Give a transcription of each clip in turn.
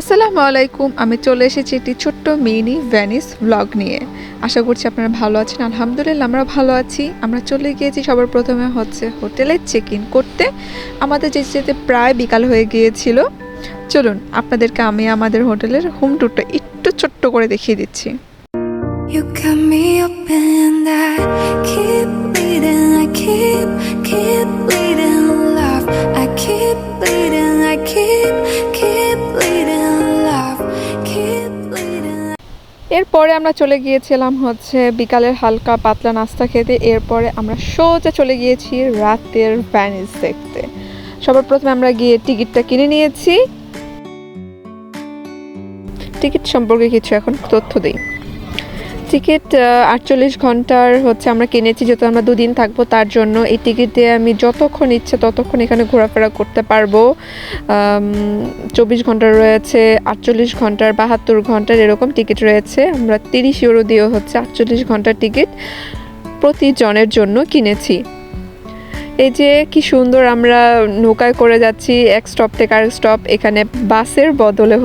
আসসালামু আলাইকুম। আমি চলে এসেছি একটি ছোট্ট মিনি ভেনিস ব্লগ নিয়ে। আশা করছি আপনারা ভালো আছেন। আলহামদুলিল্লাহ আমরা ভালো আছি। আমরা চলে গিয়েছি সবার প্রথমে হোটেলে চেক ইন করতে। আমাদের যেতে প্রায় বিকাল হয়ে গিয়েছিল। চলুন আপনাদেরকে আমি আমাদের হোটেলের হোম ট্যুরটা একটু ছোট্ট করে দেখিয়ে দিচ্ছি। You got me open and I keep bleeding, I keep bleeding love. I keep bleeding, I keep bleeding love. Keep bleeding. এরপরে আমরা চলে গিয়েছিলাম বিকালের হালকা পাতলা নাস্তা খেতে। এরপরে আমরা সোজা চলে গিয়েছি রাতের ভেনিস দেখতে। সবার প্রথমে আমরা গিয়ে টিকিটটা কিনে নিয়েছি। টিকিট সম্পর্কে কিছু এখন তথ্য দিই। টিকিট 48 ঘন্টার আমরা কিনেছি, যেহেতু আমরা 2 দিন থাকবো তার জন্য। এই টিকিট দিয়ে আমি যতক্ষণ ইচ্ছে ততক্ষণ এখানে ঘোরাফেরা করতে পারবো। 24 ঘন্টার রয়েছে, 48 ঘন্টার, 72 ঘন্টার এরকম টিকিট রয়েছে। আমরা 30 ইউরো দিয়েও 48 ঘন্টার টিকিট প্রতি জনের জন্য কিনেছি। এই যে কি সুন্দর আমরা নৌকায় করে যাচ্ছি এক স্টপ থেকে আরেক স্টপ। এখানে বাসের বদলে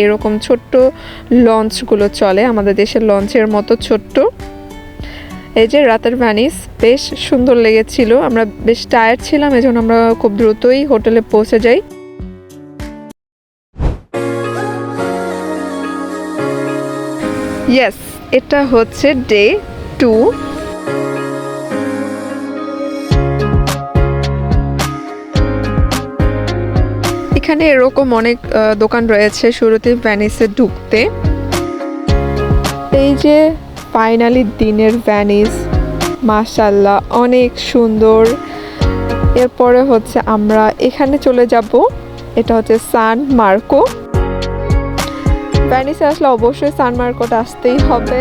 এরকম ছোট্ট লঞ্চগুলো চলে, আমাদের দেশের লঞ্চের মতো ছোট্ট। এই যে রাতের ভেনিস বেশ সুন্দর লেগেছিল। আমরা বেশ টায়ার্ড ছিলাম, এজন্য আমরা খুব দ্রুতই হোটেলে পৌঁছে যাই। ইয়েস, এটা ডে 2। এখানে এরকম অনেক দোকান রয়েছে শুরুতে ভেনিসে ঢুকতে। এই যে ফাইনালি দিনের ভেনিস, মাশাআল্লাহ অনেক সুন্দর। এরপরে আমরা এখানে চলে যাব, এটা সান মার্কো। ভেনিসে আসলে অবশ্যই সান মার্কোটা আসতেই হবে।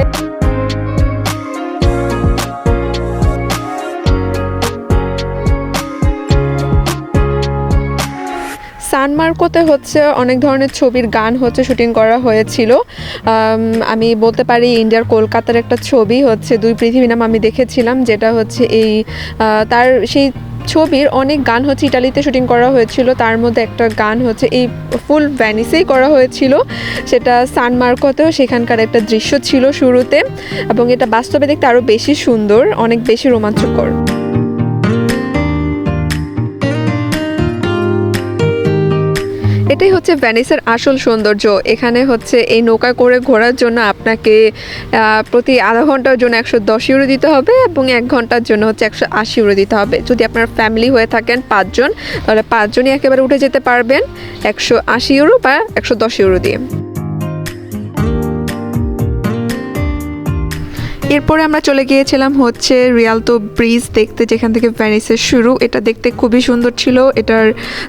সান মার্কোতে অনেক ধরনের ছবির গান শুটিং করা হয়েছিল। আমি বলতে পারি ইন্ডিয়ার কলকাতার একটা ছবি 2 পৃথিবী নাম আমি দেখেছিলাম, যেটা এই তার সেই ছবির অনেক গান ইটালিতে শুটিং করা হয়েছিল। তার মধ্যে একটা গান এই ফুল ভেনিসেই করা হয়েছিল, সেটা সান মার্কোতেও সেখানকার একটা দৃশ্য ছিল শুরুতে, এবং এটা বাস্তবে দেখতে আরও বেশি সুন্দর, অনেক বেশি রোমাঞ্চকর। এটাই ভেনিসের আসল সৌন্দর্য। এখানে এই নৌকা করে ঘোরার জন্য আপনাকে প্রতি আধা ঘন্টার জন্য 110 ইউরো দিতে হবে, এবং 1 ঘন্টার জন্য 180 ইউরো দিতে হবে। যদি আপনার ফ্যামিলি হয়ে থাকেন 5 জন, তাহলে 5 জনই একেবারে উঠে যেতে পারবেন 180 ইউরো বা 110 ইউরো দিয়ে। এরপরে আমরা চলে গিয়েছিলাম রিয়ালতো ব্রিজ দেখতে, যেখান থেকে ভেনিসের শুরু। এটা দেখতে খুবই সুন্দর ছিল, এটার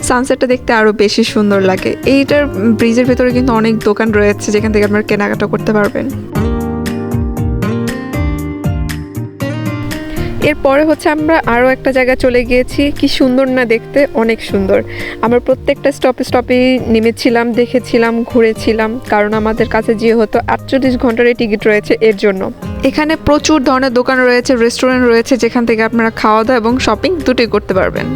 সানসেটটা দেখতে আরও বেশি সুন্দর লাগে। এইটার ব্রিজের ভেতরে কিন্তু অনেক দোকান রয়েছে, যেখান থেকে আপনারা কেনাকাটা করতে পারবেন। এরপরে আমরা আরও একটা জায়গায় চলে গিয়েছি। কি সুন্দর না দেখতে, অনেক সুন্দর। আমরা প্রত্যেকটা স্টপে নেমেছিলাম, দেখেছিলাম, ঘুরেছিলাম, কারণ আমাদের কাছে 48 ঘন্টার টিকিট রয়েছে এর জন্য। এখানে প্রচুর ধরনের দোকান রয়েছে, রেস্টুরেন্ট রয়েছে, যেখান থেকে আপনারা খাওয়া দাওয়া এবং শপিং দুটোই করতে পারবেন।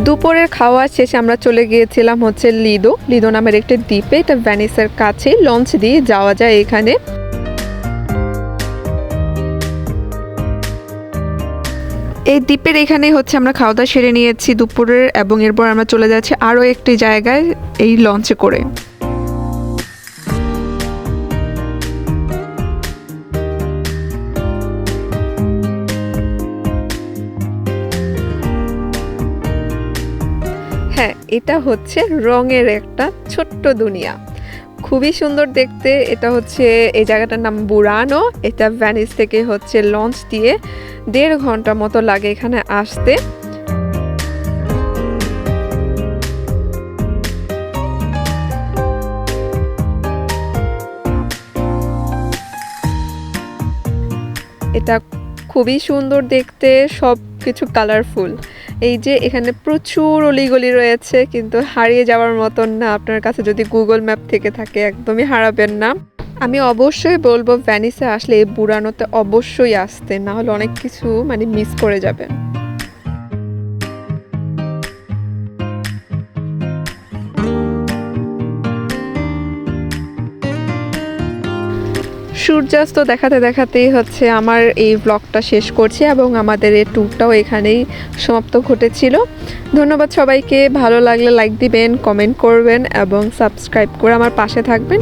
দুপুরের খাওয়া শেষে আমরা চলে গিয়েছিলাম লিদো নামের একটি দ্বীপে। এটা ভেনিসের কাছে, লঞ্চ দিয়ে যাওয়া যায় এখানে। এই দ্বীপের এখানেই আমরা খাওয়া দাওয়া সেরে নিয়েছি দুপুরের, এবং এরপর আমরা চলে যাচ্ছি আরও একটি জায়গায় এই লঞ্চে করে। হ্যাঁ, এটা রঙের একটা ছোট্ট দুনিয়া, খুবই সুন্দর দেখতে। এটা এই জায়গাটার নাম বুরানো। এটা ভেনিস থেকে লঞ্চ দিয়ে 1.5 ঘন্টা মতো লাগে এখানে আসতে। এটা খুবই সুন্দর দেখতে, সব কিছু কালারফুল। এই যে এখানে প্রচুর অলিগলি রয়েছে, কিন্তু হারিয়ে যাওয়ার মতন না। আপনার কাছে যদি গুগল ম্যাপ থেকে থাকে একদমই হারাবেন না। আমি অবশ্যই বলবো ভ্যানিসে আসলে এই বুরানোতে অবশ্যই আসতে, না হলে অনেক কিছু মানে মিস করে যাবেন। সূর্যাস্ত দেখাতে দেখাতেই হচ্ছে আমার এই ব্লগটা শেষ করছি, এবং আমাদের এই ট্যুরটাও এখানেই সমাপ্ত ঘটেছিল। ধন্যবাদ সবাইকে। ভালো লাগলে লাইক দিবেন, কমেন্ট করবেন এবং সাবস্ক্রাইব করে আমার পাশে থাকবেন।